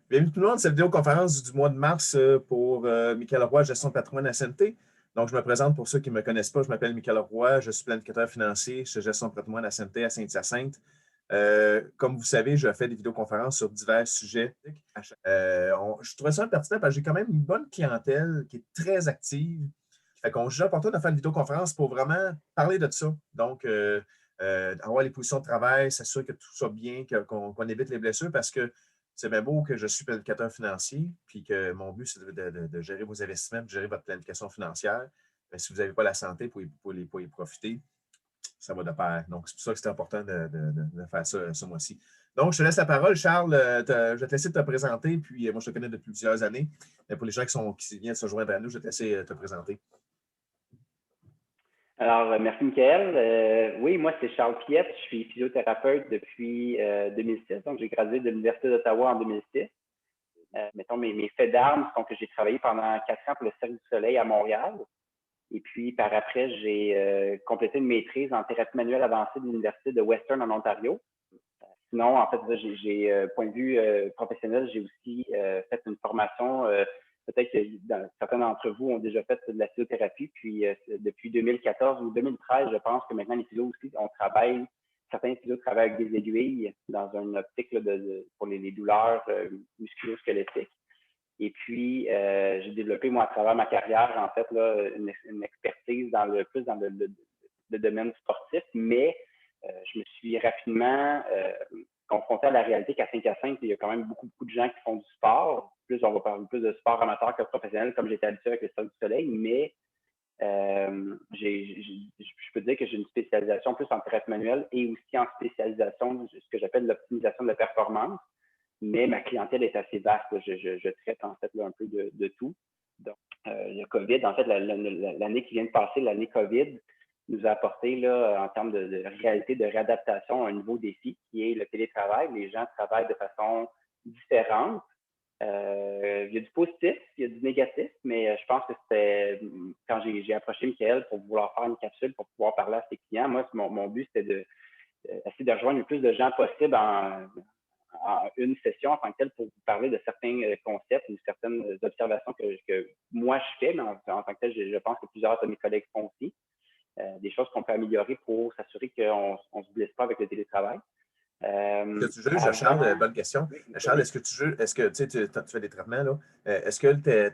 Bienvenue tout le monde, c'est la vidéoconférence du mois de mars pour Michael Roy, gestion de patrimoine à SNT. Donc, je me présente pour ceux qui ne me connaissent pas. Je m'appelle Michael Roy, je suis planificateur financier chez Gestion de patrimoine à SNT à Saint-Hyacinthe. Comme vous savez, je fais des vidéoconférences sur divers sujets. Je trouvais ça pertinent parce que j'ai quand même une bonne clientèle qui est très active. Fait qu'on juge opportun de faire une vidéoconférence pour vraiment parler de ça. Donc, avoir les positions de travail, s'assurer que tout soit bien, qu'on évite les blessures parce que c'est bien beau que je suis planificateur financier, puis que mon but, c'est de gérer vos investissements, de gérer votre planification financière. Mais si vous n'avez pas la santé pour y profiter, ça va de pair. Donc, c'est pour ça que c'est important de faire ça ce mois-ci. Donc, je te laisse la parole, Charles. Je vais te laisser te présenter, puis moi, je te connais depuis plusieurs années. Mais pour les gens qui viennent se joindre à nous, je vais te laisser te présenter. Alors, merci, Michael. Oui, moi, c'est Charles Piette. Je suis physiothérapeute depuis 2006. Donc, j'ai gradué de l'Université d'Ottawa en 2006. Mettons, mes faits d'armes sont que j'ai travaillé pendant 4 ans pour le Cirque du Soleil à Montréal. Et puis, par après, j'ai complété une maîtrise en thérapie manuelle avancée de l'Université de Western en Ontario. Sinon, en fait, point de vue professionnel, j'ai aussi fait une formation. Peut-être que certains d'entre vous ont déjà fait de la physiothérapie. Puis, depuis 2014 ou 2013, je pense que maintenant, les physios aussi, certains physios travaillent avec des aiguilles dans une optique là, pour les douleurs musculo-squelettiques. Et puis, j'ai développé, moi, à travers ma carrière, en fait, là, une expertise plus dans le domaine sportif, mais je me suis rapidement confronté à la réalité qu'à Saint-Hyacinthe, il y a quand même beaucoup de gens qui font du sport. Plus, on va parler plus de sport amateur que professionnel, comme j'étais habitué avec le Cirque du Soleil, mais je peux dire que j'ai une spécialisation plus en thérapie manuelle et aussi en spécialisation, ce que j'appelle l'optimisation de la performance. Mais ma clientèle est assez vaste. Je traite en fait là, un peu de tout. Donc, le COVID, en fait, l'année qui vient de passer, l'année COVID, nous a apporté là, en termes de réalité, de réadaptation, un nouveau défi qui est le télétravail. Les gens travaillent de façon différente. Il y a du positif, il y a du négatif, mais je pense que c'était quand j'ai approché Michael pour vouloir faire une capsule pour pouvoir parler à ses clients. Moi, mon but, c'était d'essayer de rejoindre le plus de gens possible en une session en tant que telle pour vous parler de certains concepts ou certaines observations que moi je fais, mais en tant que tel, je pense que plusieurs de mes collègues font aussi. Des choses qu'on peut améliorer pour s'assurer qu'on ne se blesse pas avec le télétravail. Est-ce que tu juges, Charles, bonne question. Charles, est-ce que tu juges, est-ce que tu fais des traitements, là? Est-ce que tu as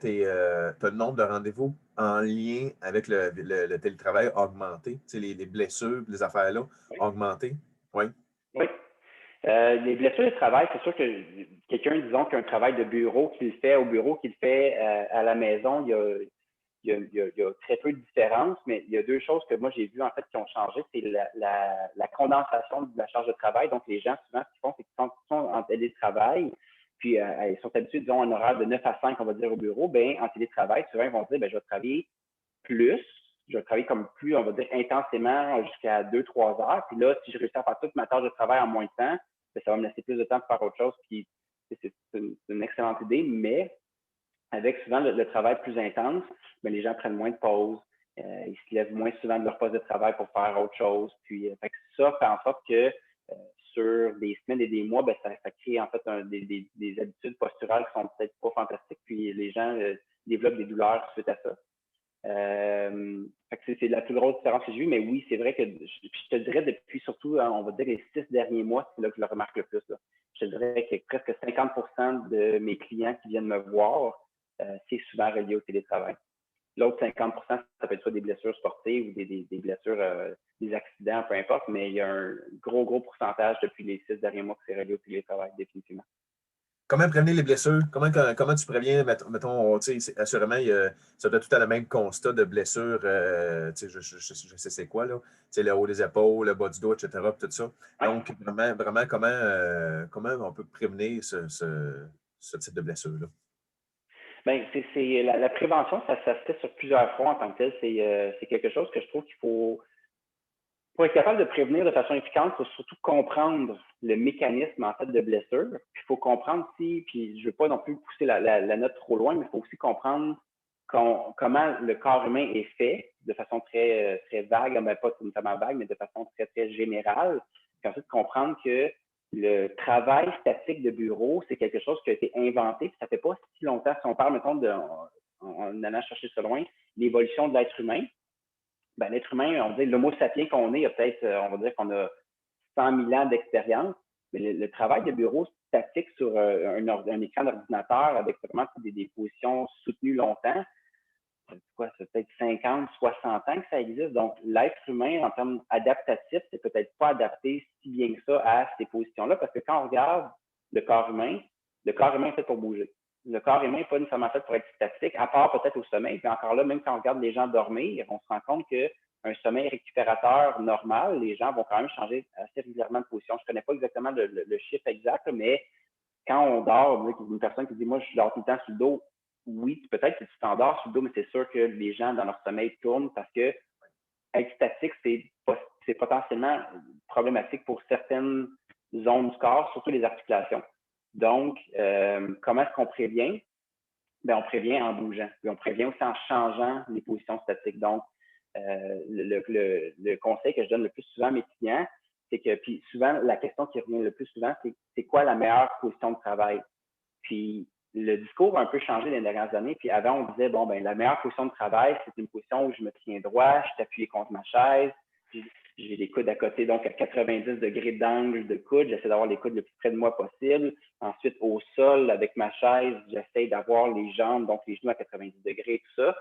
le nombre de rendez-vous en lien avec le télétravail augmenté? Les blessures, les affaires-là, augmentées? Oui. Oui. Les blessures de travail, c'est sûr que quelqu'un, disons, qui a un travail de bureau, qu'il fait au bureau, qu'il fait à la maison, il y a très peu de différence, mais il y a deux choses que moi j'ai vues en fait qui ont changé. C'est la condensation de la charge de travail. Donc, les gens, souvent, ce qu'ils font, c'est qu'ils sont en télétravail, puis ils sont habitués, disons, à un horaire de 9 à 5, on va dire, au bureau. Bien, en télétravail, souvent, ils vont dire, bien, je vais travailler plus. Je vais travailler comme plus, on va dire, intensément jusqu'à 2-3 heures. Puis là, si je réussis à faire toute ma tâche de travail en moins de temps, bien, ça va me laisser plus de temps pour faire autre chose. Puis c'est une excellente idée, mais avec souvent le travail plus intense, bien, les gens prennent moins de pauses. Ils se lèvent moins souvent de leur poste de travail pour faire autre chose. Puis ça fait en sorte que sur des semaines et des mois, bien, ça crée en fait des habitudes posturales qui sont peut-être pas fantastiques. Puis les gens développent des douleurs suite à ça. C'est la plus grosse différence que j'ai vue, mais oui, c'est vrai que je te dirais depuis surtout, on va dire les 6 derniers mois, c'est là que je le remarque le plus. Là. Je te dirais que presque 50% de mes clients qui viennent me voir, c'est souvent relié au télétravail. L'autre 50%, ça peut être soit des blessures sportives ou des blessures, des accidents, peu importe, mais il y a un gros pourcentage depuis les 6 derniers mois que c'est relié au télétravail, définitivement. Comment prévenir les blessures? Comment tu préviens, mettons, assurément, ça doit tout à le même constat de blessures, je sais c'est quoi, là, le haut des épaules, le bas du dos, etc., tout ça. Ouais. Donc, vraiment comment on peut prévenir ce type de blessure-là? Bien, la prévention, ça se fait sur plusieurs fronts en tant que tel. C'est quelque chose que je trouve qu'il faut, pour être capable de prévenir de façon efficace, il faut surtout comprendre le mécanisme en fait de blessure. Puis il faut comprendre si, puis je ne veux pas non plus pousser la note trop loin, mais il faut aussi comprendre comment le corps humain est fait de façon très vague, mais pas notamment vague, mais de façon très générale. Puis ensuite comprendre que le travail statique de bureau, c'est quelque chose qui a été inventé, puis ça fait pas si longtemps. Si on parle, mettons, en allant chercher ça loin, l'évolution de l'être humain, ben, l'être humain, on dit l'homo sapiens qu'on est, il y a peut-être, on va dire qu'on a 100 000 ans d'expérience, mais le travail de bureau statique sur un écran d'ordinateur avec vraiment des positions soutenues longtemps, c'est peut-être 50, 60 ans que ça existe. Donc, l'être humain, en termes adaptatifs, c'est peut-être pas adapté si bien que ça à ces positions-là, parce que quand on regarde le corps humain est fait pour bouger. Le corps humain n'est pas nécessairement fait pour être statique, à part peut-être au sommeil. Puis encore là, même quand on regarde les gens dormir, on se rend compte qu'un sommeil récupérateur normal, les gens vont quand même changer assez régulièrement de position. Je ne connais pas exactement le chiffre exact, mais quand on dort, une personne qui dit « Moi, je dors tout le temps sur le dos », oui, peut-être que tu t'endors sur le dos, mais c'est sûr que les gens, dans leur sommeil, tournent parce que être statique, c'est potentiellement problématique pour certaines zones du corps, surtout les articulations. Donc, comment est-ce qu'on prévient? Ben, on prévient en bougeant. Puis on prévient aussi en changeant les positions statiques. Donc, le conseil que je donne le plus souvent à mes clients, c'est que, puis souvent, la question qui revient le plus souvent, c'est quoi la meilleure position de travail? Puis, le discours a un peu changé dans les dernières années. Puis avant, on disait, bon, ben la meilleure position de travail, c'est une position où je me tiens droit, je suis appuyé contre ma chaise, j'ai les coudes à côté, donc à 90 degrés d'angle de coude. J'essaie d'avoir les coudes le plus près de moi possible. Ensuite, au sol, avec ma chaise, j'essaie d'avoir les jambes, donc les genoux à 90 degrés, tout ça.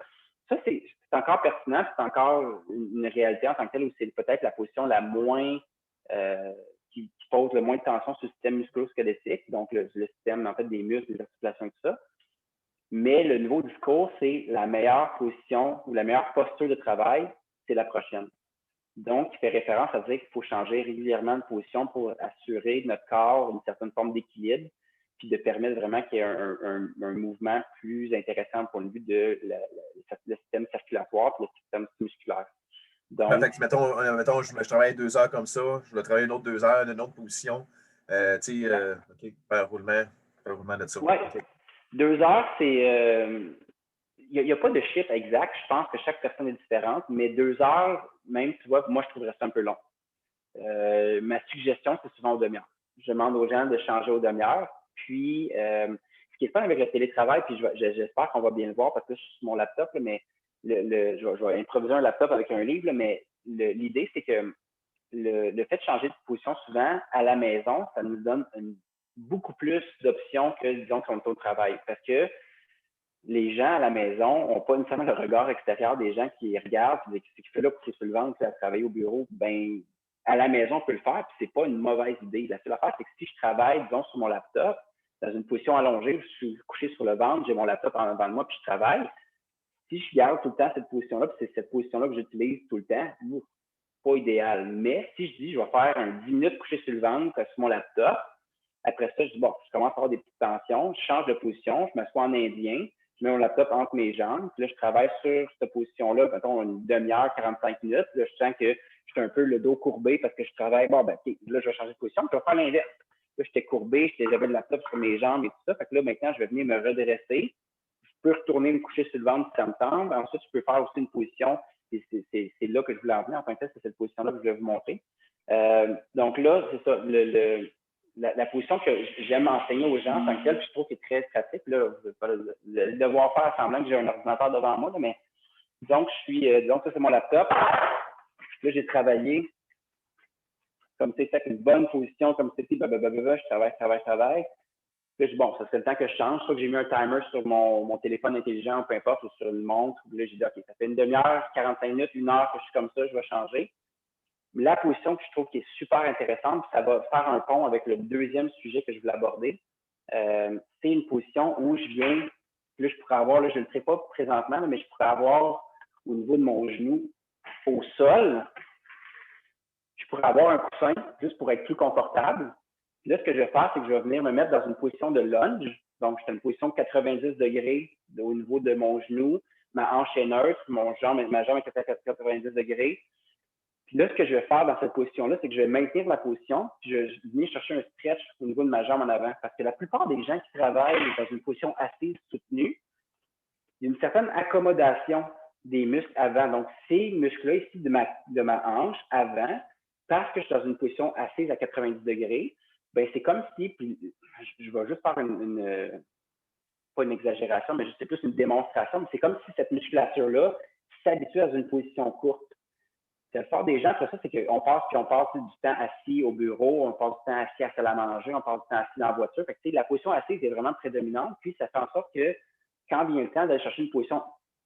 Ça, c'est encore pertinent, c'est encore une réalité en tant que telle où c'est peut-être la position la moins qui pose le moins de tension sur le système musculo-squelettique, donc le système en fait des muscles, des articulations et tout ça. Mais le nouveau discours, c'est la meilleure position ou la meilleure posture de travail, c'est la prochaine. Donc, il fait référence à dire qu'il faut changer régulièrement de position pour assurer notre corps une certaine forme d'équilibre, puis de permettre vraiment qu'il y ait un mouvement plus intéressant pour le but de le système circulatoire et le système musculaire. Donc, fait que, mettons je travaille 2 heures comme ça, je vais travailler une autre 2 heures, une autre position. OK, faire un roulement de ça. Oui, okay. 2 heures, c'est. Il n'y a pas de chiffre exact. Je pense que chaque personne est différente, mais 2 heures, même, tu vois, moi, je trouverais ça un peu long. Ma suggestion, c'est souvent aux demi-heures. Je demande aux gens de changer aux demi-heures. Puis, ce qui est fun avec le télétravail, puis j'espère qu'on va bien le voir parce que je suis sur mon laptop, là, mais je vais improviser un laptop avec un livre, là, mais l'idée, c'est que le fait de changer de position souvent à la maison, ça nous donne beaucoup plus d'options que, disons, sur le taux de travail. Parce que les gens à la maison n'ont pas nécessairement le regard extérieur des gens qui regardent, puis ce qui fait là pour se le ventre, à travailler au bureau. Ben, à la maison, on peut le faire, puis c'est pas une mauvaise idée. La seule affaire, c'est que si je travaille, disons, sur mon laptop, dans une position allongée, je suis couché sur le ventre, j'ai mon laptop en avant de moi, puis je travaille. Si je garde tout le temps cette position-là, puis c'est cette position-là que j'utilise tout le temps, pas idéal. Mais si je dis, je vais faire un 10 minutes couché sur le ventre sur mon laptop, après ça, je dis, bon, je commence à avoir des petites tensions, je change de position, je m'assois en indien, je mets mon laptop entre mes jambes, puis là, je travaille sur cette position-là, mettons, une demi-heure, 45 minutes. Là, je sens que je suis un peu le dos courbé parce que je travaille. Bon, ben, OK, là, je vais changer de position, puis je vais faire l'inverse. Là, j'étais courbé, j'avais le laptop sur mes jambes et tout ça. Fait que là, maintenant, je vais venir me redresser. Je peux retourner me coucher sur le ventre si ça me tente. Ensuite, je peux faire aussi une position, et c'est là que je voulais en venir. En tant que tel, c'est cette position-là que je voulais vous montrer. Donc là, c'est ça. La position que j'aime enseigner aux gens en tant que tel, puis je trouve qu'elle est très pratique. Là, je ne vais pas le devoir faire semblant que j'ai un ordinateur devant moi, là, mais disons que disons que ça, c'est mon laptop. Là, j'ai travaillé comme c'est fait une bonne position, comme c'est je travaille. Là, bon, ça c'est le temps que je change. Soit que j'ai mis un timer sur mon téléphone intelligent, peu importe, ou sur une montre. Là, j'ai dit, OK, ça fait une demi-heure, 45 minutes, 1 heure que je suis comme ça, je vais changer. La position que je trouve qui est super intéressante, ça va faire un pont avec le deuxième sujet que je voulais aborder. C'est une position où je viens, là, je pourrais avoir, là, je ne le ferai pas présentement, mais je pourrais avoir au niveau de mon genou au sol, je pourrais avoir un coussin juste pour être plus confortable. Puis là, ce que je vais faire, c'est que je vais venir me mettre dans une position de lunge. Donc, c'est une position de 90 degrés au niveau de mon genou. Ma hanche est neutre, ma jambe est à 90 degrés. Puis là, ce que je vais faire dans cette position-là, c'est que je vais maintenir la position, puis je vais venir chercher un stretch au niveau de ma jambe en avant. Parce que la plupart des gens qui travaillent dans une position assise soutenue, il y a une certaine accommodation des muscles avant. Donc, ces muscles-là ici de ma hanche avant, parce que je suis dans une position assise à 90 degrés, ben c'est comme si, puis je vais juste faire pas une exagération, mais c'est plus une démonstration, mais c'est comme si cette musculature-là s'habitue à une position courte. Le fort des gens, après ça, c'est qu'on passe du temps assis au bureau, on passe du temps assis à la salle à manger, on passe du temps assis dans la voiture. Fait que, la position assise est vraiment prédominante, puis ça fait en sorte que quand vient le temps d'aller chercher une position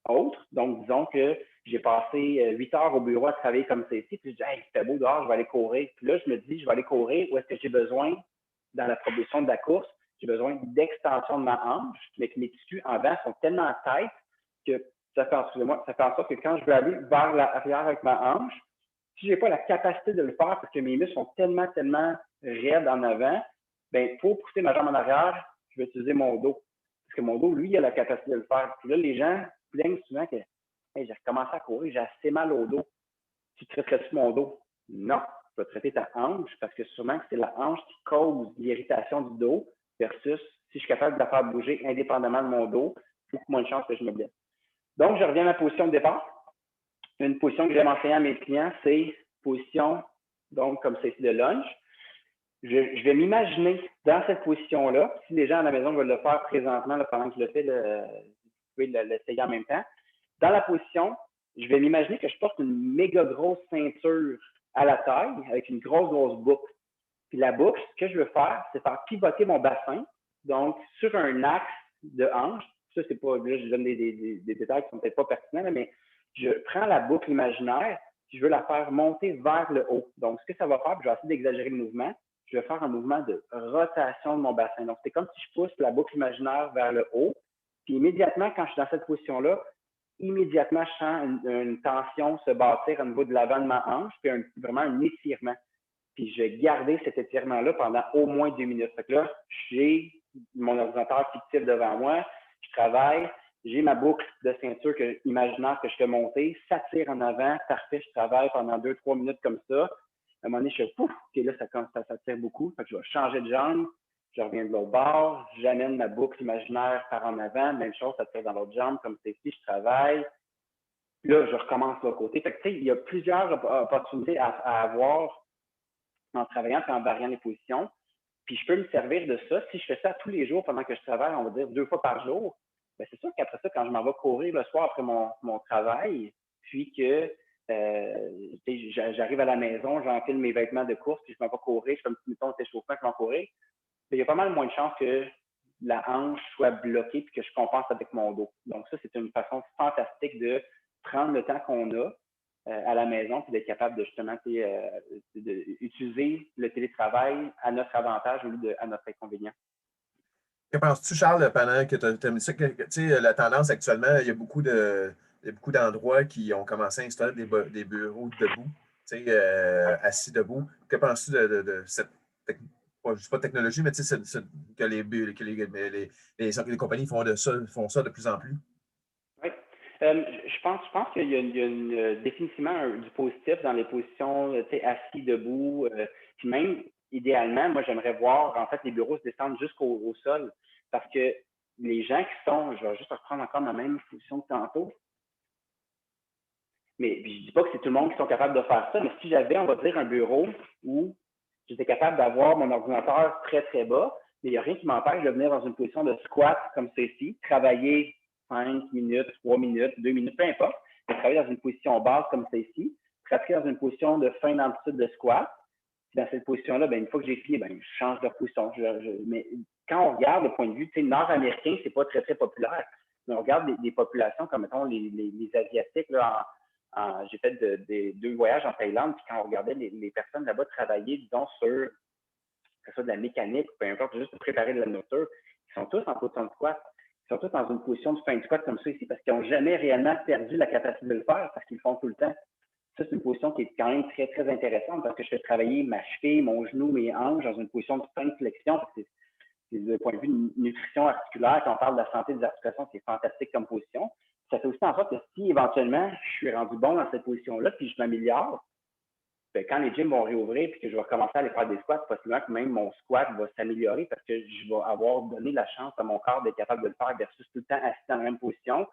autre, donc disons que j'ai passé 8 heures au bureau à travailler comme c'est ici, puis je dis, hey, c'est beau dehors, je vais aller courir. Puis là, je me dis, je vais aller courir, où est-ce que j'ai besoin, dans la progression de la course, j'ai besoin d'extension de ma hanche, mais que mes tissus en avant sont tellement têtes que ça fait en sorte que quand je vais aller vers l'arrière avec ma hanche, si je n'ai pas la capacité de le faire parce que mes muscles sont tellement, tellement raides en avant, ben pour pousser ma jambe en arrière, je vais utiliser mon dos. Parce que mon dos, lui, il a la capacité de le faire. Puis là, les gens plaignent souvent que hey, j'ai recommencé à courir, j'ai assez mal au dos. Tu traiterais-tu mon dos? Non, je vais traiter ta hanche parce que sûrement que c'est la hanche qui cause l'irritation du dos versus si je suis capable de la faire bouger indépendamment de mon dos, beaucoup moins de chances que je me blesse. Donc, je reviens à ma position de départ. Une position que j'aime enseigner à mes clients, c'est position, donc comme celle-ci de lunge. Je vais m'imaginer dans cette position-là. Si les gens à la maison veulent le faire présentement, là, pendant que je le fais, vous pouvez l'essayer en même temps. Dans la position, je vais m'imaginer que je porte une méga grosse ceinture à la taille avec une grosse boucle. Puis la boucle, ce que je veux faire, c'est faire pivoter mon bassin, donc sur un axe de hanche. Ça, c'est pas, là, je donne des détails qui sont peut-être pas pertinents, mais je prends la boucle imaginaire, puis je veux la faire monter vers le haut. Donc, ce que ça va faire, puis je vais essayer d'exagérer le mouvement, je vais faire un mouvement de rotation de mon bassin. Donc, c'est comme si je pousse la boucle imaginaire vers le haut, puis immédiatement, quand je suis dans cette position-là, immédiatement, je sens une tension se bâtir au niveau de l'avant de ma hanche, puis vraiment un étirement. Puis je vais garder cet étirement-là pendant au moins 2 minutes. Fait que là, j'ai mon ordinateur fictif devant moi, je travaille, j'ai ma boucle de ceinture imaginaire que je fais monter, ça tire en avant, parfait, je travaille pendant 2-3 minutes comme ça. À un moment donné, je fais pouf, ok, là, ça tire beaucoup. Fait que je vais changer de jambe, je reviens de l'autre bord, j'amène ma boucle imaginaire par en avant, même chose, ça tire dans l'autre jambe, comme c'est ici, je travaille. Puis là, je recommence de l'autre côté. Fait que, tu sais, il y a plusieurs opportunités à avoir en travaillant et en variant les positions. Puis je peux me servir de ça. Si je fais ça tous les jours pendant que je travaille, on va dire 2 fois par jour, bien, c'est sûr qu'après ça, quand je m'en vais courir le soir après mon travail, puis que j'arrive à la maison, j'enfile mes vêtements de course, puis je m'en vais courir, je fais un petit mouton d'échauffement, je m'en courir, il y a pas mal moins de chances que la hanche soit bloquée puis que je compense avec mon dos. Donc ça, c'est une façon fantastique de prendre le temps qu'on a à la maison puis d'être capable de justement utiliser le télétravail à notre avantage au lieu à notre inconvénient. Que penses-tu, Charles, pendant que tu as mis ça, tu sais, la tendance actuellement, il y a beaucoup d'endroits qui ont commencé à installer des bureaux debout, tu sais, assis debout. Que penses-tu de cette je sais pas technologie, mais tu sais, que les compagnies font ça de plus en plus? Oui. Je pense qu'il y a définitivement du positif dans les positions assis, debout. Puis même, idéalement, moi, j'aimerais voir en fait les bureaux se descendre jusqu'au sol parce que les gens qui sont, je vais juste reprendre encore ma même position que tantôt, mais je ne dis pas que c'est tout le monde qui sont capables de faire ça, mais si j'avais, on va dire, un bureau où j'étais capable d'avoir mon ordinateur très, très bas, mais il n'y a rien qui m'empêche de venir dans une position de squat comme celle-ci, travailler 5 minutes, 3 minutes, 2 minutes, peu importe, mais travailler dans une position basse comme celle-ci, pratiquer dans une position de fin d'amplitude de squat. Puis dans cette position-là, ben, une fois que j'ai fini, ben, je change de position. Mais quand on regarde le point de vue nord-américain, c'est pas très, très populaire. Mais on regarde des populations comme, mettons, les Asiatiques, là, j'ai fait 2 voyages en Thaïlande, puis quand on regardait les personnes là-bas travailler, disons, sur que ce soit de la mécanique, peu importe, juste pour préparer de la nourriture, ils sont tous en position de squat. Ils sont tous dans une position de fin de squat comme ça ici parce qu'ils n'ont jamais réellement perdu la capacité de le faire parce qu'ils le font tout le temps. Ça, c'est une position qui est quand même très, très intéressante parce que je fais travailler ma cheville, mon genou, mes hanches dans une position de fin de flexion. C'est du point de vue de nutrition articulaire, quand on parle de la santé des articulations, c'est fantastique comme position. Ça fait aussi en sorte que si éventuellement je suis rendu bon dans cette position-là, puis je m'améliore, ben, quand les gyms vont réouvrir puis que je vais commencer à aller faire des squats, possiblement que même mon squat va s'améliorer parce que je vais avoir donné la chance à mon corps d'être capable de le faire versus tout le temps assis dans la même position,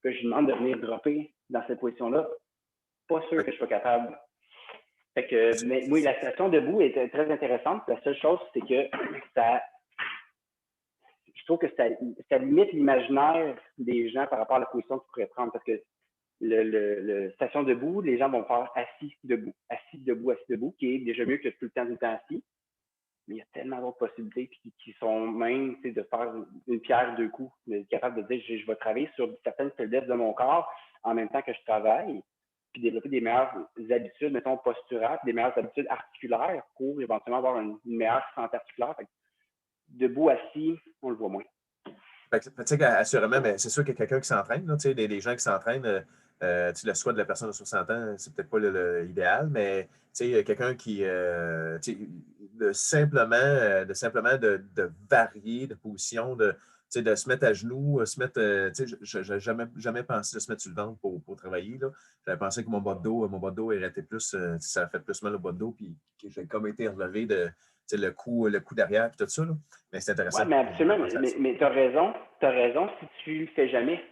que je demande de venir dropper dans cette position-là. Pas sûr que je sois capable. Fait que, mais oui, la station debout est très intéressante. La seule chose, c'est que je trouve que ça limite l'imaginaire des gens par rapport à la position qu'ils pourraient prendre. Parce que le station debout, les gens vont faire assis, debout, assis, debout, assis, debout, qui est déjà mieux que tout le temps assis. Mais il y a tellement d'autres possibilités qui sont même de faire une pierre deux coups, d'être capable de dire je vais travailler sur certaines faiblesses de mon corps en même temps que je travaille, puis développer des meilleures habitudes, mettons, posturales, des meilleures habitudes articulaires pour éventuellement avoir une meilleure santé articulaire. Fait que debout, assis, on le voit moins. Assurément, mais c'est sûr qu'il y a quelqu'un qui s'entraîne, des gens qui s'entraînent, le squat de la personne de 60 ans, c'est peut-être pas l'idéal, mais quelqu'un qui, de simplement de varier de position, de se mettre à genoux, je n'ai jamais pensé de se mettre sur le ventre pour travailler. J'avais pensé que mon bas de dos était plus, ça a fait plus mal au bas de dos, puis que j'ai comme été relevé de le coup derrière, puis tout ça. Là. Mais c'est intéressant. Oui, mais absolument, mais tu as raison si tu le fais jamais.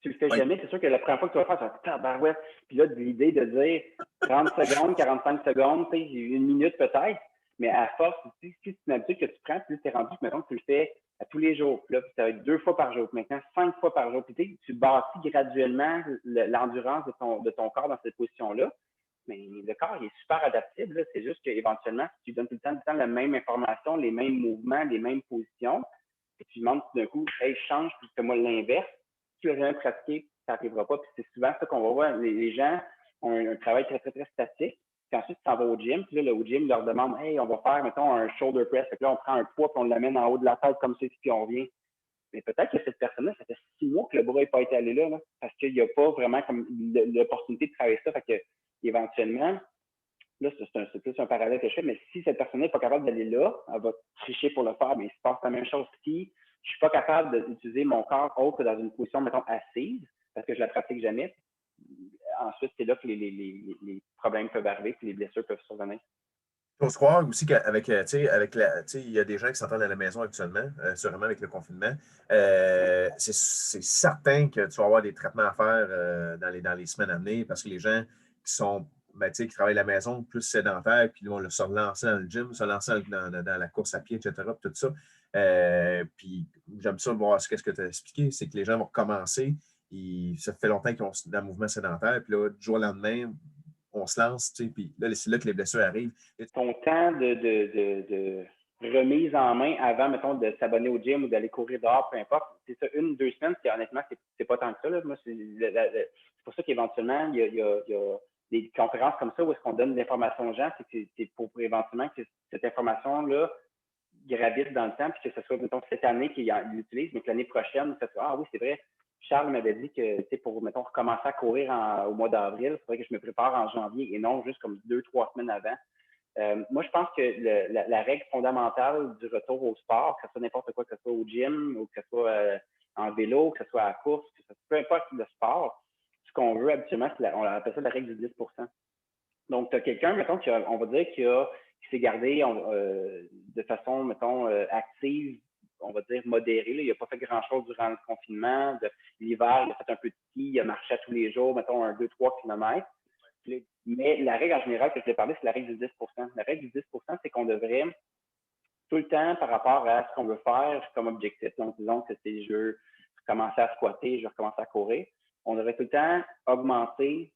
Tu le fais jamais, c'est sûr que la première fois que tu vas faire, tu vas faire tabarouette. Puis là, l'idée de dire 30 secondes, 45 secondes, une minute peut-être, mais à force, si c'est une habitude que tu prends, puis tu es rendu, mettons que tu le fais à tous les jours. Puis là, ça va être 2 fois par jour, maintenant 5 fois par jour. Puis tu bâtis graduellement l'endurance de ton corps dans cette position-là. Mais le corps, il est super adaptable. C'est juste qu'éventuellement, si tu donnes tout le temps la même information, les mêmes mouvements, les mêmes positions, et tu demandes tout d'un coup, hey, change, puis fais-moi l'inverse, si tu l'as jamais pratiqué, ça n'arrivera pas. Puis c'est souvent ça qu'on va voir. Les gens ont un travail très, très, très statique. Puis ensuite, tu t'en vas au gym. Puis là, au gym, ils leur demandent, hey, on va faire, mettons, un shoulder press. Fait que là, on prend un poids, puis on l'amène en haut de la tête comme ça, puis on revient. Mais peut-être que cette personne-là, ça fait 6 mois que le bras n'a pas été allé là, parce qu'il n'y a pas vraiment comme l'opportunité de travailler ça. Fait que éventuellement, là, c'est plus un parallèle que je fais, mais si cette personne n'est pas capable d'aller là, elle va tricher pour le faire, mais il se passe la même chose. Si je ne suis pas capable d'utiliser mon corps autre que dans une position, mettons, assise, parce que je ne la pratique jamais, ensuite, c'est là que les problèmes peuvent arriver et les blessures peuvent survenir. Il faut se croire aussi qu'avec il y a des gens qui s'entendent à la maison actuellement, sûrement avec le confinement. C'est certain que tu vas avoir des traitements à faire dans les semaines à venir parce que les gens qui sont qui travaillent à la maison, plus sédentaires, puis ils vont se relancer dans le gym, se lancer dans la course à pied, etc., tout ça. Puis j'aime ça voir ce que tu as expliqué, c'est que les gens vont recommencer. Ça fait longtemps qu'ils ont dans le mouvement sédentaire, puis là, du jour au lendemain, on se lance, puis là, c'est là que les blessures arrivent. Ton temps de remise en main avant, mettons, de s'abonner au gym ou d'aller courir dehors, peu importe, c'est ça, 1-2 semaines, honnêtement, c'est pas tant que ça. Là. Moi, c'est pour ça qu'éventuellement, il y a des conférences comme ça où est-ce qu'on donne de l'information aux gens, c'est pour éventuellement que cette information-là gravite dans le temps, puis que ce soit, mettons, cette année qu'ils l'utilisent, mais que l'année prochaine, ça soit, ah oui, c'est vrai, Charles m'avait dit que, pour, mettons, recommencer à courir au mois d'avril, il faudrait que je me prépare en janvier et non juste comme 2-3 semaines avant. Moi, je pense que la règle fondamentale du retour au sport, que ce soit n'importe quoi, que ce soit au gym ou que ce soit en vélo, que ce soit à la course, que ce soit, peu importe le sport, ce qu'on veut habituellement, on appelle ça la règle du 10 %. Donc, tu as quelqu'un, mettons, on va dire qui s'est gardé de façon, mettons, active, on va dire modérée. Là. Il n'a pas fait grand-chose durant le confinement. L'hiver, il a fait un peu de ski, il a marché à tous les jours, mettons, 2-3 km. Mais la règle en général que je vais parler, c'est la règle du 10 %. La règle du 10 %, c'est qu'on devrait tout le temps, par rapport à ce qu'on veut faire comme objectif, donc disons que c'est je veux commencer à squatter, je veux recommencer à courir, on devrait tout le temps augmenter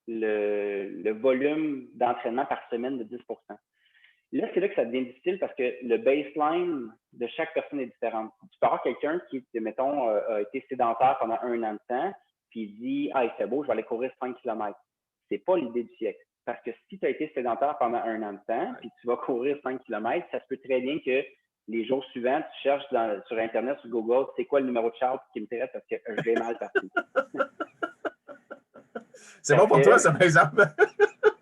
le volume d'entraînement par semaine de 10 %. Là, c'est là que ça devient difficile parce que le baseline de chaque personne est différent. Tu peux avoir quelqu'un qui, mettons, a été sédentaire pendant 1 an de temps, puis il dit « Ah, c'est beau, je vais aller courir 5 km. » C'est pas l'idée du siècle. Parce que si tu as été sédentaire pendant 1 an de temps, puis tu vas courir 5 km, ça se peut très bien que les jours suivants, tu cherches sur Internet, sur Google, c'est quoi le numéro de Charles qui m'intéresse parce que j'ai mal partout. C'est bon pour toi, ça, par exemple.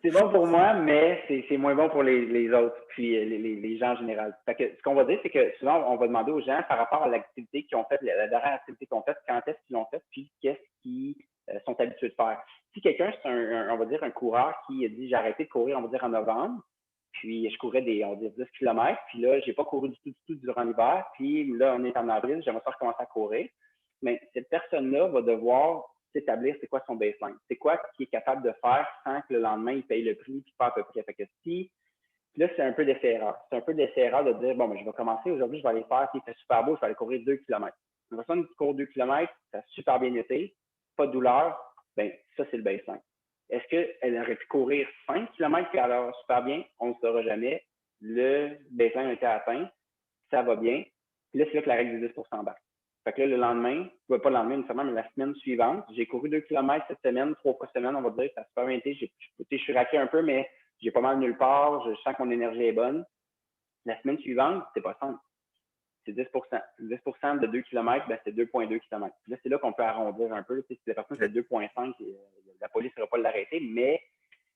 C'est bon pour moi, mais c'est moins bon pour les autres, puis les gens en général. Fait que, ce qu'on va dire, c'est que souvent, on va demander aux gens par rapport à l'activité qu'ils ont faite, la dernière activité qu'ils ont faite, quand est-ce qu'ils l'ont faite, puis qu'est-ce qu'ils sont habitués de faire. Si quelqu'un, c'est on va dire un coureur qui a dit j'ai arrêté de courir, on va dire en novembre, puis je courais on va dire 10 km, puis là, j'ai pas couru du tout durant l'hiver, puis là, on est en avril, j'aimerais ça recommencer à courir. Mais cette personne-là va devoir s'établir c'est quoi son baseline. C'est quoi qu'il est capable de faire sans que le lendemain, il paye le prix puis pas à peu près. Fait que si, là, c'est un peu d'essai-erreur. C'est un peu d'essai-erreur de dire, bon, ben, je vais commencer aujourd'hui, je vais aller faire, puis il fait super beau, je vais aller courir 2 km. Une personne qui court 2 km, ça a super bien été, pas de douleur, ben ça, c'est le baseline. Est-ce qu'elle aurait pu courir 5 km puis elle a super bien? On ne le saura jamais. Le baseline a été atteint, ça va bien. Puis là, c'est là que la règle du 10 embarque. Fait que là, le lendemain, pas le lendemain nécessairement, mais la semaine suivante, j'ai couru 2 km cette semaine, 3 fois semaine, on va dire, ça a super bien été. Je suis raqué un peu, mais j'ai pas mal nulle part, je sens que mon énergie est bonne. La semaine suivante, c'est pas simple. C'est 10 10 de 2 km, ben, c'est 2,2 km. Là, c'est là qu'on peut arrondir un peu. Si la personne fait 2,5, la police ne va pas l'arrêter, mais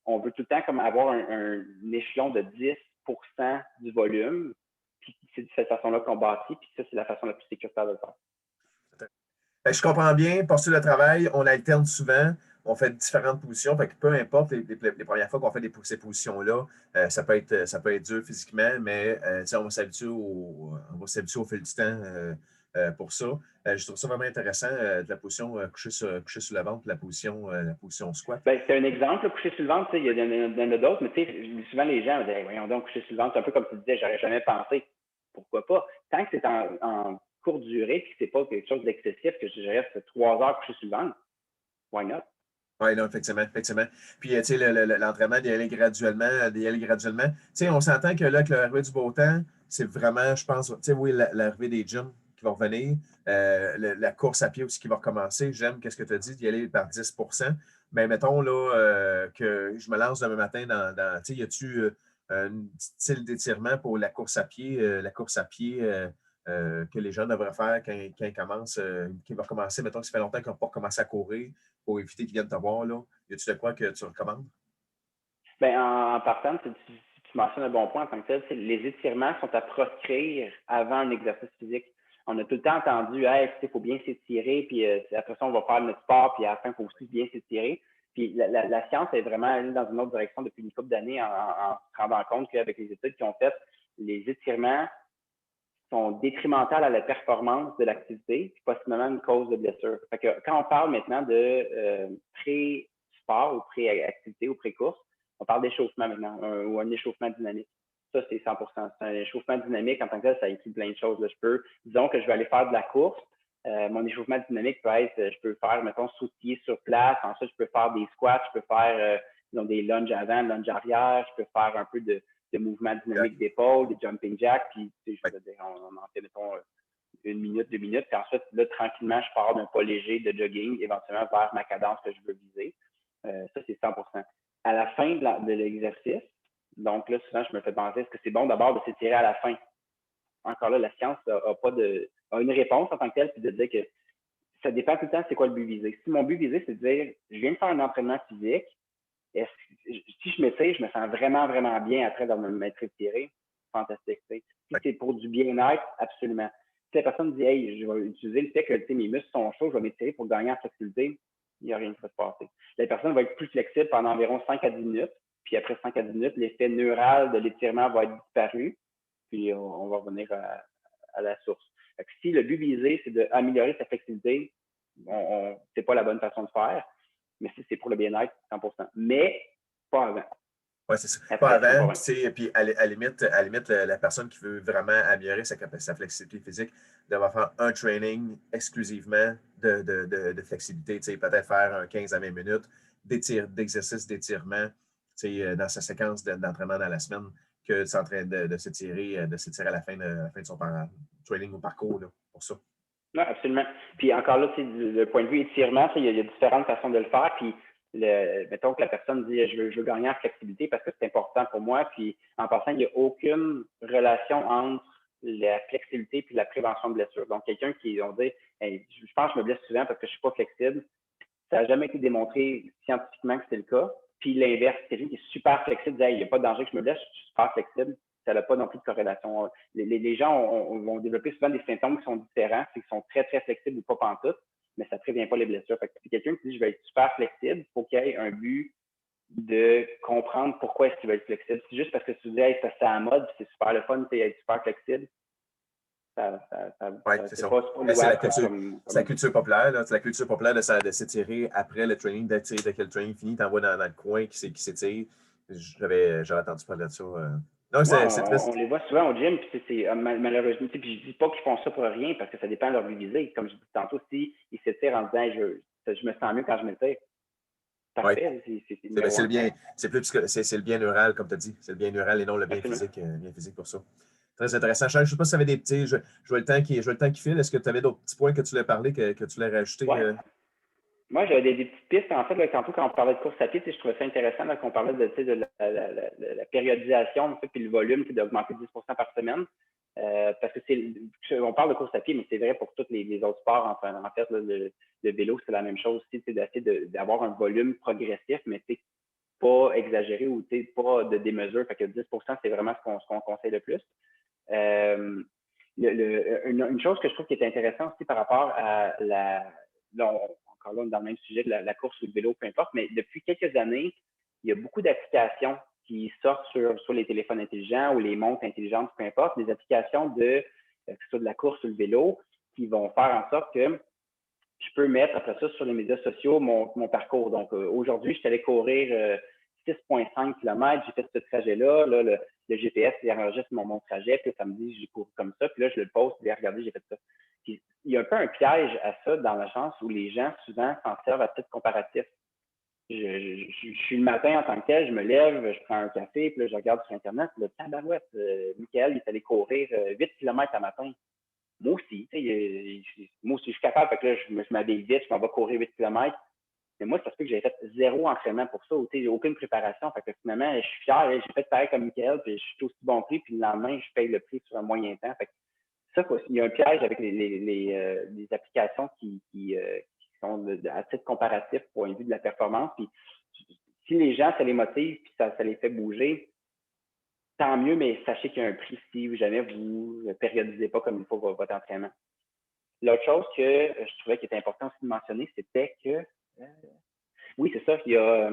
on veut tout le temps comme avoir un échelon de 10 du volume. Puis c'est de cette façon-là qu'on bâtit, puis ça, c'est la façon la plus sécuritaire de le faire. Je comprends bien, postuler le travail, on alterne souvent, on fait différentes positions, fait que peu importe les premières fois qu'on fait ces positions-là, ça peut être dur physiquement, mais on va s'habituer au fil du temps pour ça. Je trouve ça vraiment intéressant, de la position coucher sur le ventre, la position squat. Ben, c'est un exemple, coucher sur le ventre, il y en a d'autres, mais souvent les gens disent, voyons donc, coucher sur le ventre, c'est un peu comme tu disais, j'aurais jamais pensé. Pourquoi pas? Tant que c'est en courte durée et que c'est pas quelque chose d'excessif, que je reste 3 heures couché sur le ventre, why not? Oui, non, effectivement. Puis, tu sais, l'entraînement d'y aller graduellement. Tu sais, on s'entend que là, avec l'arrivée du beau temps, c'est vraiment, je pense, tu sais, oui, l'arrivée des gyms qui vont revenir, la course à pied aussi qui va recommencer. J'aime, qu'est-ce que tu as dit, d'y aller par 10. Mais mettons, là, que je me lance demain matin tu sais, y a-tu un petit style d'étirement pour la course à pied, que les gens devraient faire quand ils commencent, qui va commencer, mettons, que ça fait longtemps qu'ils n'ont pas commencé à courir, pour éviter qu'ils viennent te voir, là? Y a-tu de quoi que tu recommandes? Ben, en partant, tu mentionnes un bon point en tant que tel, les étirements sont à proscrire avant un exercice physique. On a tout le temps entendu, hey, il faut bien s'étirer, puis après ça, on va faire notre sport, puis à la fin, il faut aussi bien s'étirer. Puis la science est vraiment allée dans une autre direction depuis une couple d'années en se rendant compte qu'avec les études qu'ils ont faites, les étirements sont détrimentales à la performance de l'activité, puis possiblement une cause de blessure. Fait que quand on parle maintenant de pré-sport ou pré-activité ou pré-course, on parle d'échauffement maintenant, ou un échauffement dynamique. Ça, c'est 100 C'est un échauffement dynamique en tant que tel, ça inclut plein de choses. Là. Disons que je vais aller faire de la course. Mon échauffement dynamique peut être, je peux faire, mettons, sautiller sur place. Ensuite, je peux faire des squats, je peux faire des lunges avant, lunges arrière. Je peux faire un peu de mouvements dynamiques d'épaule, des jumping jacks. Puis, je veux dire, on en fait, mettons, 1 minute, 2 minutes. Puis ensuite, là, tranquillement, je pars d'un pas léger de jogging, éventuellement vers ma cadence que je veux viser. Ça, c'est 100 À la fin de l'exercice, donc là, souvent, je me fais penser, est-ce que c'est bon d'abord de s'étirer à la fin? Encore là, la science a une réponse en tant que telle, puis de dire que ça dépend tout le temps c'est quoi le but visé. Si mon but visé, c'est de dire, je viens de faire un entraînement physique, si je m'étire, je me sens vraiment, vraiment bien après dans m'être étiré, fantastique. Si c'est pour du bien-être, absolument. Si la personne dit, hey, je vais utiliser le fait que mes muscles sont chauds, je vais m'étirer pour gagner en flexibilité, il n'y a rien qui va se passer. La personne va être plus flexible pendant environ 5 à 10 minutes, puis après 5 à 10 minutes, l'effet neural de l'étirement va être disparu, puis on va revenir à la source. Si le but visé, c'est d'améliorer sa flexibilité, c'est pas la bonne façon de faire, mais si c'est pour le bien-être, 100 mais pas avant. Oui, c'est ça. Pas avant, puis à la limite, la personne qui veut vraiment améliorer sa flexibilité physique devra faire un training exclusivement de flexibilité. Peut-être faire un 15 à 20 minutes d'exercice d'étirement dans sa séquence d'entraînement dans la semaine que de s'étirer à la fin de son training ou parcours là, pour ça. Oui, absolument. Puis encore là, du point de vue étirement, il y a différentes façons de le faire. Puis mettons que la personne dit je veux gagner en flexibilité parce que c'est important pour moi. Puis en passant, il n'y a aucune relation entre la flexibilité et la prévention de blessure. Donc, quelqu'un qui on dit hey, je pense que je me blesse souvent parce que je ne suis pas flexible. Ça n'a jamais été démontré scientifiquement que c'est le cas. Puis l'inverse, quelqu'un qui est super flexible, dit hey, il n'y a pas de danger que je me blesse, je suis super flexible. Ça n'a pas non plus de corrélation. Les gens vont développer souvent des symptômes qui sont différents, c'est qu'ils sont très, très flexibles ou pas pantoute, mais ça ne prévient pas les blessures. Fait que si quelqu'un qui dit je vais être super flexible, il faut qu'il y ait un but de comprendre pourquoi est-ce qu'il va être flexible. C'est juste parce que tu dis hey, c'est à la mode, c'est super le fun, c'est être super flexible. Oui, c'est ça. pas Ben, c'est louable la culture populaire, là. C'est la culture populaire de s'étirer après le training, dès que le training finit, t'envoies dans le coin qui s'étire. J'avais entendu parler de ça. Non, Ouais, c'est triste. on les voit souvent au gym, puis malheureusement, puis je dis pas qu'ils font ça pour rien, parce que ça dépend de leur visée. Comme je dis tantôt, si ils s'étirent en disant je me sens mieux quand je m'étire, Oui. parfait, c'est Ben, numéro un. c'est le bien neural, comme tu as dit. C'est le bien neural et non le Absolument. bien physique pour ça. Très intéressant. Charles, je ne sais pas si tu avais des petits. Je vois le temps qui file. Est-ce que tu avais d'autres petits points que tu voulais parler, que tu voulais rajouter? Ouais. Moi, j'avais des petites pistes. En fait, là, tantôt, quand on parlait de course à pied, je trouvais ça intéressant là, qu'on parlait de la périodisation, en fait, puis le volume, d'augmenter 10 par semaine. Parce que on parle de course à pied, mais c'est vrai pour tous les autres sports. En fait, là, le vélo, c'est la même chose aussi, d'essayer d'avoir un volume progressif, mais pas exagéré ou pas de démesure. Fait que 10 c'est vraiment ce qu'on conseille le plus. Une chose que je trouve qui est intéressante aussi par rapport à encore là, dans le même sujet de la course ou le vélo, peu importe, mais depuis quelques années, il y a beaucoup d'applications qui sortent sur les téléphones intelligents ou les montres intelligentes, peu importe, des applications que ce soit de la course ou le vélo, qui vont faire en sorte que je peux mettre après ça sur les médias sociaux mon parcours. Donc, aujourd'hui, je suis allé courir 6,5 km, j'ai fait ce trajet-là. Là, le GPS, il enregistre mon trajet, puis ça me dit, j'ai couru comme ça, puis là, je le poste, puis regardez, j'ai fait ça. Puis, il y a un peu un piège à ça dans la chance où les gens, souvent, s'en servent à titre comparatif. Je suis le matin en tant que tel, je me lève, je prends un café, puis là, je regarde sur Internet, le tabarouette, Michael, il est allé courir 8 km à matin. Moi aussi, moi aussi, je suis capable, fait que là, je m'habille vite, je m'en vais courir 8 km. Mais moi, ça se fait que j'ai fait 0 entraînement pour ça, j'ai aucune préparation. Fait que finalement, je suis fier, j'ai fait pareil comme Michael, puis je suis aussi bon prix, puis le lendemain, je paye le prix sur un moyen temps. Fait que ça, il y a un piège avec les applications qui sont à titre comparatif pour point de vue de la performance. Puis si les gens, ça les motive, puis ça les fait bouger, tant mieux, mais sachez qu'il y a un prix si jamais vous ne périodisez pas comme il faut votre entraînement. L'autre chose que je trouvais qui était important aussi de mentionner, c'était que, oui, c'est ça, il y a,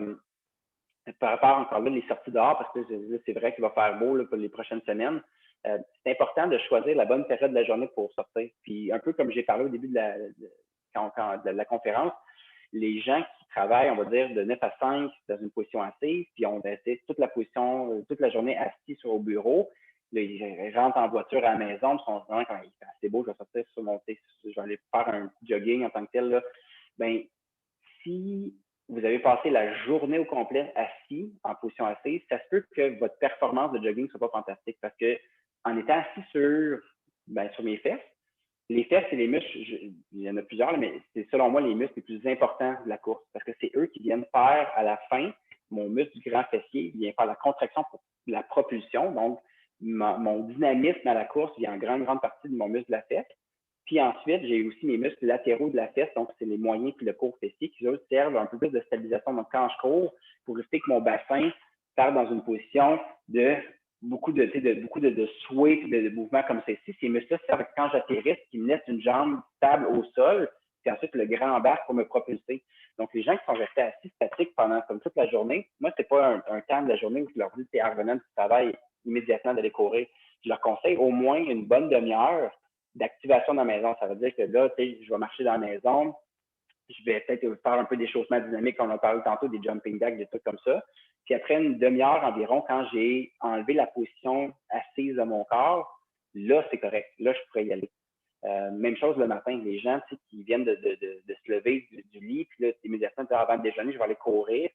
par rapport encore là, les sorties dehors, parce que c'est vrai qu'il va faire beau là, pour les prochaines semaines, c'est important de choisir la bonne période de la journée pour sortir. Puis un peu comme j'ai parlé au début de la conférence, les gens qui travaillent, on va dire, de 9 à 5 dans une position assise, puis on va essayer toute la journée assis sur au bureau. Là, ils rentrent en voiture à la maison, puis ils sont vraiment quand il fait assez beau, je vais sortir sur mon je vais aller faire un jogging en tant que tel. Là. Ben, si vous avez passé la journée au complet assis, en position assise, ça se peut que votre performance de jogging ne soit pas fantastique parce que en étant assis sur mes fesses, les fesses et les muscles, il y en a plusieurs, là, mais c'est selon moi les muscles les plus importants de la course parce que c'est eux qui viennent faire à la fin, mon muscle du grand fessier vient faire la contraction pour la propulsion. Donc, mon dynamisme à la course vient en grande partie de mon muscle de la fesse. Puis ensuite, j'ai aussi mes muscles latéraux de la fesse, donc c'est les moyens puis le court fessier qui, eux, servent un peu plus de stabilisation. Donc, quand je cours, pour éviter que mon bassin parte dans une position de beaucoup de sway, de mouvements comme ceci. Ces muscles-là servent quand j'atterrisse, qui me laissent une jambe stable au sol, puis ensuite le grand embarque pour me propulser. Donc, les gens qui sont restés assis statiques pendant comme toute la journée, moi, c'est pas un temps de la journée où je leur dis, c'est en revenant du travail immédiatement d'aller courir. Je leur conseille au moins une bonne demi-heure d'activation dans la maison. Ça veut dire que là, je vais marcher dans la maison, je vais peut-être faire un peu d'échauffement dynamique, comme on a parlé tantôt, des jumping jacks, des trucs comme ça. Puis après une demi-heure environ, quand j'ai enlevé la position assise de mon corps, là, c'est correct. Là, je pourrais y aller. Même chose le matin, les gens qui viennent de se lever du lit, puis là, immédiatement, avant le déjeuner, je vais aller courir.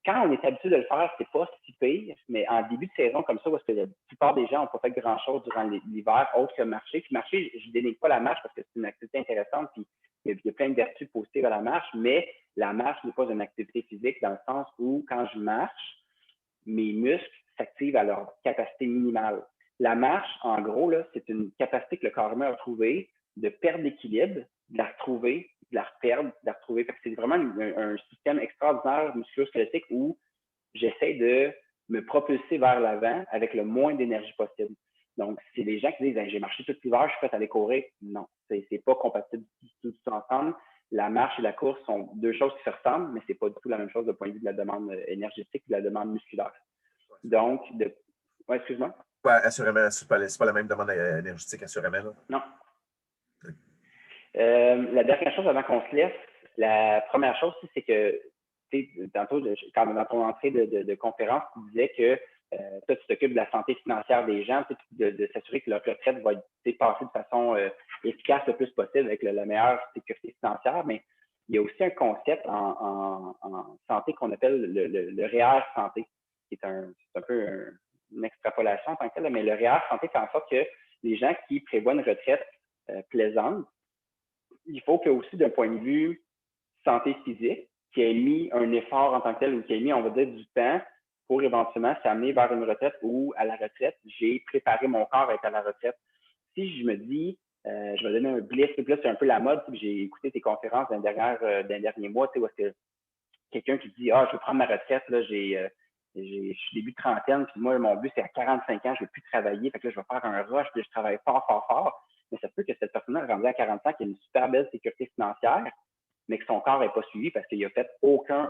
Quand on est habitué de le faire, c'est pas si pire, mais en début de saison comme ça, parce que la plupart des gens n'ont pas fait grand-chose durant l'hiver, autre que marcher. Puis marcher, je ne dénigre pas la marche parce que c'est une activité intéressante, puis il y a plein de vertus positives à la marche, mais la marche n'est pas une activité physique dans le sens où, quand je marche, mes muscles s'activent à leur capacité minimale. La marche, en gros, là, c'est une capacité que le corps humain a trouvée de perdre l'équilibre, de la retrouver, de la reperdre, de la retrouver. C'est vraiment un système extraordinaire musculo-squelettique où j'essaie de me propulser vers l'avant avec le moins d'énergie possible. Donc, c'est les gens qui disent j'ai marché tout l'hiver, je suis prêt à aller courir. Non, c'est pas compatible tout ensemble. La marche et la course sont deux choses qui se ressemblent, mais c'est pas du tout la même chose du point de vue de la demande énergétique et de la demande musculaire. Donc, excuse-moi. Pas assurément, c'est pas la même demande énergétique, assurément. Là. Non. La dernière chose avant qu'on se laisse, la première chose, c'est que, tantôt, quand dans ton entrée de conférence, tu disais que toi, tu t'occupes de la santé financière des gens, de s'assurer que leur retraite va être passée de façon efficace le plus possible avec la meilleure sécurité financière, mais il y a aussi un concept en santé qu'on appelle le REER santé, qui est un peu une extrapolation en tant que tel, mais le REER santé fait en sorte que les gens qui prévoient une retraite plaisante, il faut que aussi d'un point de vue santé physique, qui ait mis un effort en tant que tel ou qui ait mis, on va dire, du temps pour éventuellement s'amener vers une retraite ou à la retraite, j'ai préparé mon corps à être à la retraite. Si je me dis, je vais donner un blitz, puis là, c'est un peu la mode, j'ai écouté tes conférences d'un dernier mois, où est-ce que quelqu'un qui dit, je veux prendre ma retraite, là, je suis début de trentaine, puis moi, mon but, c'est à 45 ans, je ne veux plus travailler, fait que là, je vais faire un rush, puis je travaille fort, fort, fort. Mais ça se peut que cette personne-là, rendue à 45 ans, qui a une super belle sécurité financière, mais que son corps n'est pas suivi parce qu'il n'a fait aucun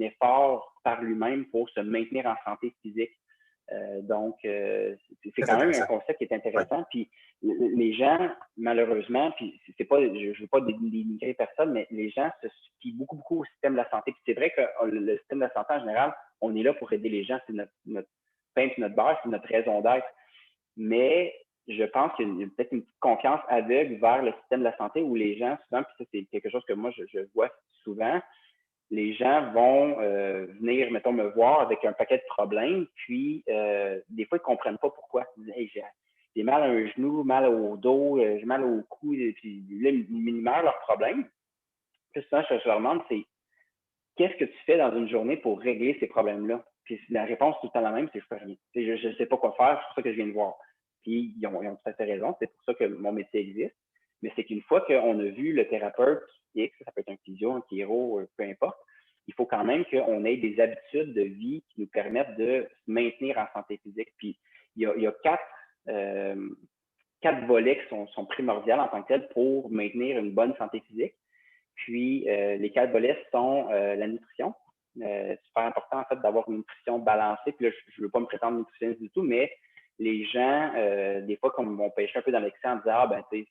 effort par lui-même pour se maintenir en santé physique. Donc, c'est quand même un concept qui est intéressant. Puis les gens, malheureusement, puis c'est pas, je ne veux pas dénigrer personne, mais les gens se fient beaucoup au système de la santé. Puis c'est vrai que le système de la santé en général, on est là pour aider les gens, c'est notre pain, notre beurre, c'est notre raison d'être. Mais je pense qu'il y a peut-être une petite confiance aveugle vers le système de la santé où les gens, souvent, puis ça, c'est quelque chose que moi, je vois souvent, les gens vont venir, mettons, me voir avec un paquet de problèmes, puis des fois, ils ne comprennent pas pourquoi. Ils disent, hey, j'ai mal à un genou, mal au dos, j'ai mal au cou, et puis là, ils minimèrent leurs problèmes. Puis souvent, je leur demande, c'est qu'est-ce que tu fais dans une journée pour régler ces problèmes-là? Puis la réponse tout le temps la même, c'est je fais rien. Je ne sais pas quoi faire, c'est pour ça que je viens de voir. Puis ils ont tout à fait raison, c'est pour ça que mon métier existe. Mais c'est qu'une fois qu'on a vu le thérapeute X, ça peut être un physio, un chiro, peu importe, il faut quand même qu'on ait des habitudes de vie qui nous permettent de se maintenir en santé physique. Puis il y a quatre volets qui sont primordiaux en tant que tels pour maintenir une bonne santé physique. Puis, les 4 volets sont la nutrition. Super important, en fait, d'avoir une nutrition balancée. Puis là, je ne veux pas me prétendre nutritionniste du tout, mais les gens, des fois, comme vont pêcher un peu dans l'excès en disant, tu sais,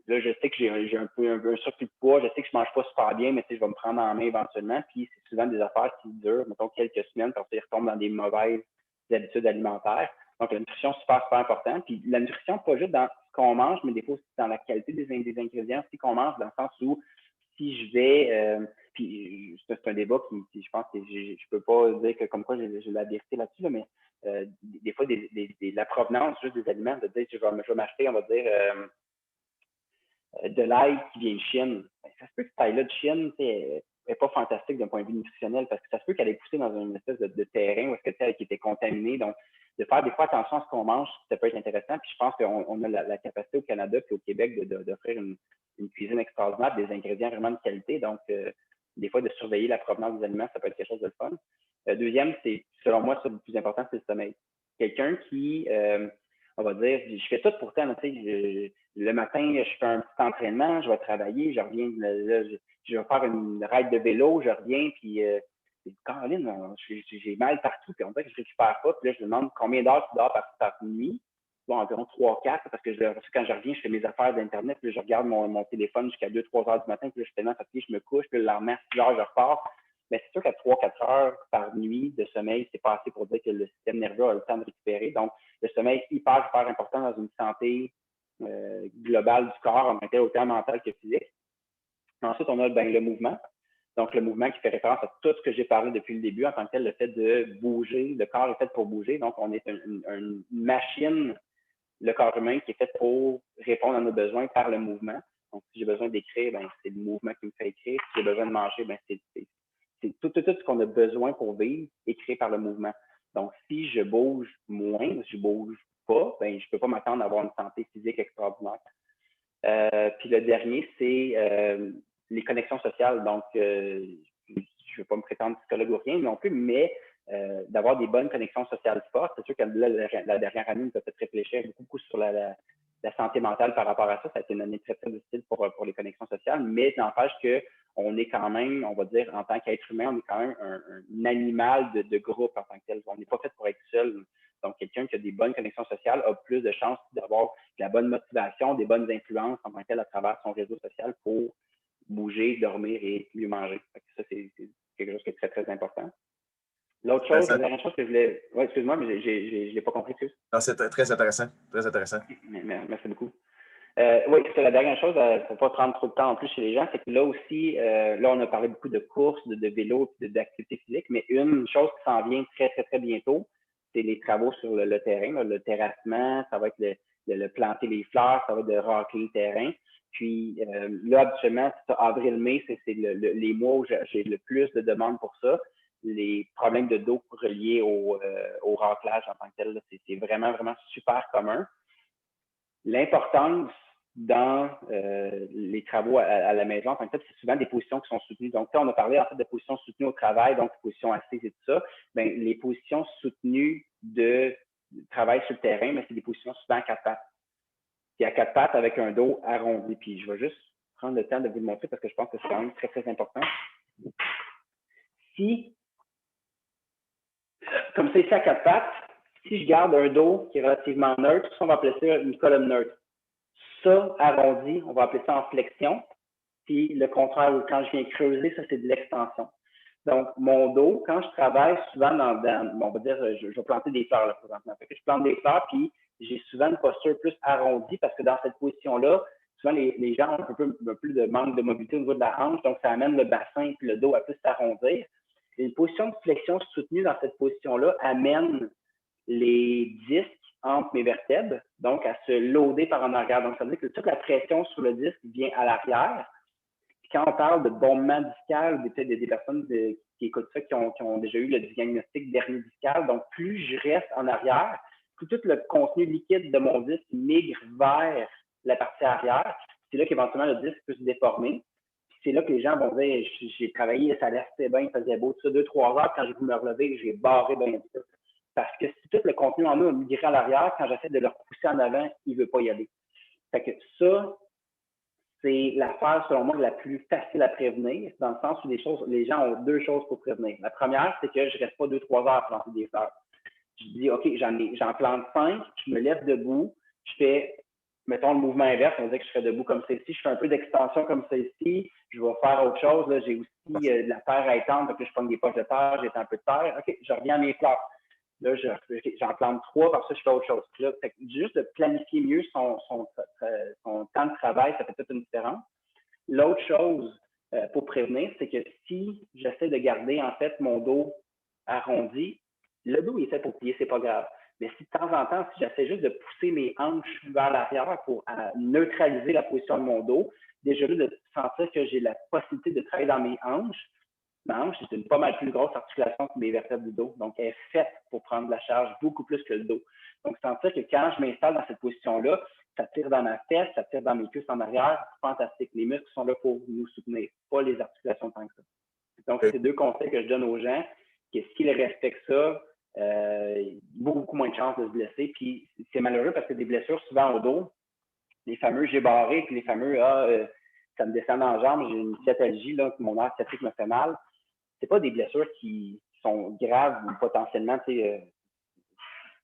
là, je sais que j'ai un peu un surplus de poids, je sais que je ne mange pas super bien, mais tu sais, je vais me prendre en main éventuellement. Puis, c'est souvent des affaires qui durent, mettons, quelques semaines, parce qu'ils retombent dans des mauvaises habitudes alimentaires. Donc, la nutrition, super important. Puis, la nutrition, pas juste dans ce qu'on mange, mais des fois aussi dans la qualité des ingrédients aussi qu'on mange, dans le sens où si je vais, puis c'est un débat qui je pense que je peux pas dire que comme quoi j'ai la vérité là-dessus, là, mais des fois, la provenance juste des aliments, de dire je vais m'acheter, on va dire, de l'ail qui vient de Chine. Ça se peut que cette ail-là de Chine n'est pas fantastique d'un point de vue nutritionnel parce que ça se peut qu'elle ait poussé dans une espèce de terrain où est-ce que qui était contaminé. Donc, de faire des fois attention à ce qu'on mange, ça peut être intéressant. Puis je pense qu'on a la capacité au Canada et au Québec d'offrir une cuisine extraordinaire, des ingrédients vraiment de qualité. Donc, des fois, de surveiller la provenance des aliments, ça peut être quelque chose de fun. Deuxième, c'est, selon moi, ça, le plus important, c'est le sommeil. Quelqu'un qui, on va dire, je fais tout pourtant, tu sais, le matin, je fais un petit entraînement, je vais travailler, je reviens, là, je vais faire une ride de vélo, je reviens, puis Caroline, j'ai mal partout, puis on dirait que je récupère pas, puis là, je me demande combien d'heures tu dors par nuit. Bon, environ 3-4, parce que quand je reviens, je fais mes affaires d'Internet, puis là, je regarde mon téléphone jusqu'à 2-3 heures du matin, puis là, je suis tellement fatigué, je me couche, puis le lendemain, à 6 heures, je repars. Mais c'est sûr qu'à 3-4 heures par nuit de sommeil, c'est pas assez pour dire que le système nerveux a le temps de récupérer. Donc, le sommeil est hyper important dans une santé globale du corps, en tant que autant mental que physique. Ensuite, on a le mouvement. Donc, le mouvement qui fait référence à tout ce que j'ai parlé depuis le début, en tant que tel, le fait de bouger. Le corps est fait pour bouger. Donc, on est une machine, le corps humain, qui est fait pour répondre à nos besoins par le mouvement. Donc, si j'ai besoin d'écrire, c'est le mouvement qui me fait écrire. Si j'ai besoin de manger, c'est tout ce qu'on a besoin pour vivre est créé par le mouvement. Donc, si je bouge moins, si je bouge pas, je ne peux pas m'attendre à avoir une santé physique extraordinaire. Puis le dernier, c'est les connexions sociales. Donc, je ne veux pas me prétendre psychologue ou rien non plus, mais d'avoir des bonnes connexions sociales fortes. C'est sûr que la dernière année, nous a fait réfléchir beaucoup sur la santé mentale par rapport à ça. Ça a été une année très, très difficile pour les connexions sociales, mais n'empêche qu'on est quand même, on va dire, en tant qu'être humain, on est quand même un animal de groupe en tant que tel. On n'est pas fait pour être seul. Donc, quelqu'un qui a des bonnes connexions sociales a plus de chances d'avoir de la bonne motivation, des bonnes influences en tant que tel à travers son réseau social pour bouger, dormir et mieux manger. Ça, c'est quelque chose qui est très, très important. L'autre chose, la dernière chose que je voulais... Oui, excuse-moi, mais je ne l'ai pas compris, excuse. Non, c'est très intéressant. Très intéressant. Merci beaucoup. Oui, c'est la dernière chose, pour ne pas prendre trop de temps en plus chez les gens, c'est que là aussi, là, on a parlé beaucoup de courses, de vélo, d'activité physique, mais une chose qui s'en vient très, très, très bientôt, c'est les travaux sur le terrain, là, le terrassement, ça va être le planter les fleurs, ça va être de racler le terrain. Puis là, habituellement, avril-mai, c'est les mois où j'ai le plus de demandes pour ça. Les problèmes de dos reliés au raclage en tant que tel, c'est vraiment, vraiment super commun. L'importance dans les travaux à la maison, en fait, c'est souvent des positions qui sont soutenues. Donc, là, on a parlé en fait de positions soutenues au travail, donc positions assises et tout ça. Bien, les positions soutenues de travail sur le terrain, mais c'est des positions souvent à quatre pattes. Puis à quatre pattes avec un dos arrondi. Puis je vais juste prendre le temps de vous le montrer parce que je pense que c'est quand même très, très important. Si, comme c'est ici à quatre pattes, si je garde un dos qui est relativement neutre, on va appeler ça une colonne neutre. Ça, arrondi, on va appeler ça en flexion. Puis le contraire, quand je viens creuser, ça, c'est de l'extension. Donc, mon dos, quand je travaille souvent on va dire, je vais planter des fleurs là, présentement. Fait que je plante des fleurs, puis j'ai souvent une posture plus arrondie parce que dans cette position-là, souvent les gens ont un peu plus de manque de mobilité au niveau de la hanche, donc ça amène le bassin et le dos à plus s'arrondir. Une position de flexion soutenue dans cette position-là amène les disques entre mes vertèbres, donc à se loader par en arrière. Donc, ça veut dire que toute la pression sur le disque vient à l'arrière. Puis quand on parle de bombement discal, peut-être des personnes qui écoutent ça, qui ont déjà eu le diagnostic d'hernie discale, donc plus je reste en arrière, plus tout le contenu liquide de mon disque migre vers la partie arrière. C'est là qu'éventuellement le disque peut se déformer. Puis c'est là que les gens vont dire, j'ai travaillé, ça allait assez bien, il faisait beau, tout ça, 2-3 heures, quand je voulu me relever, j'ai barré bien tout. Parce que si tout le contenu en nous a migré à l'arrière, quand j'essaie de le repousser en avant, il ne veut pas y aller. Fait que ça, c'est l'affaire, selon moi, la plus facile à prévenir, dans le sens où les gens ont deux choses pour prévenir. La première, c'est que je ne reste pas 2-3 heures à planter des fleurs. Je dis, OK, j'en plante 5, je me lève debout, je fais, mettons, le mouvement inverse, on dit que je serais debout comme celle-ci, je fais un peu d'extension comme celle-ci, je vais faire autre chose, là, j'ai aussi de la terre à étendre, donc là, je prends des poches de terre, j'ai un peu de terre, OK, je reviens à mes fleurs. Là, j'en plante 3, par ça, je fais autre chose. Là, juste de planifier mieux son temps de travail, ça fait toute une différence. L'autre chose pour prévenir, c'est que si j'essaie de garder, en fait, mon dos arrondi, le dos, il est fait pour plier, c'est pas grave. Mais si de temps en temps, si j'essaie juste de pousser mes hanches vers l'arrière pour neutraliser la position de mon dos, déjà là, de sentir que j'ai la possibilité de travailler dans mes hanches, ma hanche, c'est une pas mal plus grosse articulation que mes vertèbres du dos. Donc, elle est faite pour prendre de la charge beaucoup plus que le dos. Donc, sentir que quand je m'installe dans cette position-là, ça tire dans ma fesse, ça tire dans mes cuisses en arrière. C'est fantastique. Les muscles sont là pour nous soutenir, pas les articulations tant que ça. Donc, c'est deux conseils que je donne aux gens, que s'ils respectent ça, beaucoup moins de chances de se blesser. Puis, c'est malheureux parce que des blessures souvent au dos, les fameux j'ai barré, puis les fameux ça me descend dans la jambe, j'ai une sciatalgie, là, mon nerf sciatique me fait mal. C'est pas des blessures qui sont graves ou potentiellement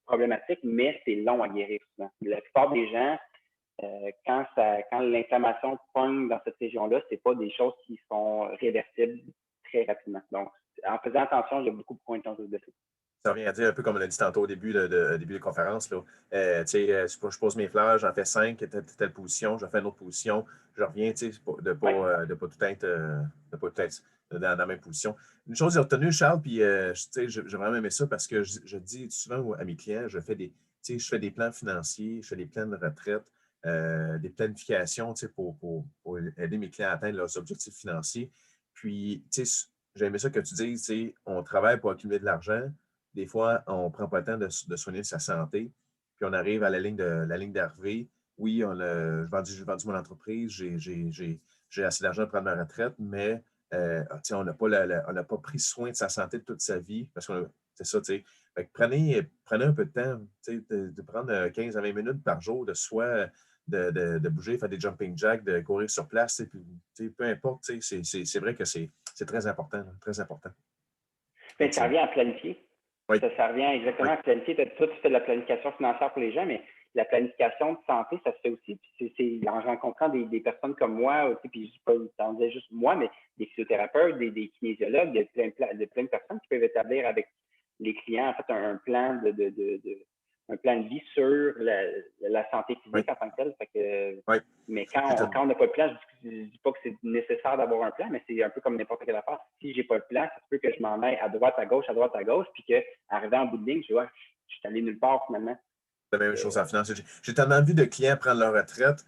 problématiques, mais c'est long à guérir souvent. La plupart des gens, quand l'inflammation pogne dans cette région-là, c'est pas des choses qui sont réversibles très rapidement. Donc, en faisant attention, il y a beaucoup moins de chances de se blesser. Ça revient à dire un peu comme on l'a dit tantôt au début de conférence. Là. Je pose mes fleurs, j'en fais 5, telle position, je fais une autre position, je reviens de ne pas tout être dans la même position. Une chose j'ai retenue, Charles, puis j'ai vraiment aimé ça parce que je dis souvent à mes clients, je fais des plans financiers, je fais des plans de retraite, des planifications pour aider mes clients à atteindre leurs objectifs financiers. Puis, j'ai aimé ça que tu dises, on travaille pour accumuler de l'argent. Des fois, on ne prend pas le temps de soigner sa santé. Puis on arrive à la ligne d'arrivée. Oui, j'ai vendu mon entreprise, j'ai assez d'argent pour prendre ma retraite, mais on n'a pas pris soin de sa santé de toute sa vie. Parce que c'est ça, tu sais. Prenez un peu de temps, de prendre 15 à 20 minutes par jour de soi, de bouger, faire des jumping jacks, de courir sur place. Puis, peu importe, c'est vrai que c'est très important, très important. Bien, ça revient à planifier. Oui. Ça revient exactement à planifier. Toi, tu fais de la planification financière pour les gens, mais la planification de santé, ça se fait aussi. Puis c'est en rencontrant des personnes comme moi aussi, puis je ne pas disais juste moi, mais des physiothérapeutes, des kinésiologues, de plein de personnes qui peuvent établir avec les clients, en fait, un plan un plan de vie sur la santé physique en tant que telle. Fait que, Oui. mais quand on n'a pas de plan, je ne dis pas que c'est nécessaire d'avoir un plan, mais c'est un peu comme n'importe quelle affaire. Si je n'ai pas de plan, ça se peut que je m'en aille à droite, à gauche, puis qu'arrivé en bout de ligne, je suis allé nulle part finalement. La même chose en finance. J'ai tellement vu de clients prendre leur retraite,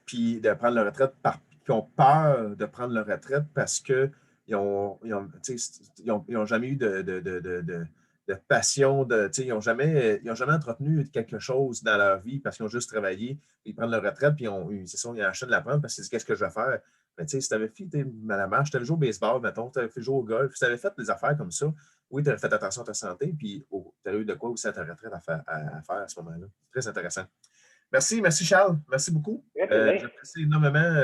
puis de prendre leur retraite qui ont peur de prendre leur retraite parce qu'ils n'ont ont jamais eu de passion, ils n'ont jamais entretenu quelque chose dans leur vie parce qu'ils ont juste travaillé, ils prennent leur retraite, puis c'est ça, ils achètent de la prendre parce qu'ils disent qu'est-ce que je vais faire? Mais si tu avais fait à la marche, tu avais joué au baseball, mettons, tu avais fait jouer au golf, tu avais fait des affaires comme ça, oui, tu as fait attention à ta santé, puis tu as eu de quoi aussi à ta retraite à faire à ce moment-là. Très intéressant. Merci Charles. Merci beaucoup. J'apprécie énormément.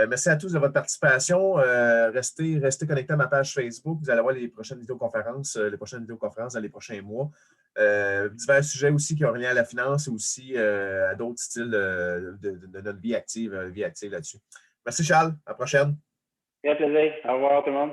Merci à tous de votre participation. Restez connectés à ma page Facebook. Vous allez voir les prochaines vidéoconférences dans les prochains mois. Divers sujets aussi qui ont rien à la finance et aussi à d'autres styles de notre vie active là-dessus. Merci Charles. À la prochaine. Très plaisir. Au revoir tout le monde.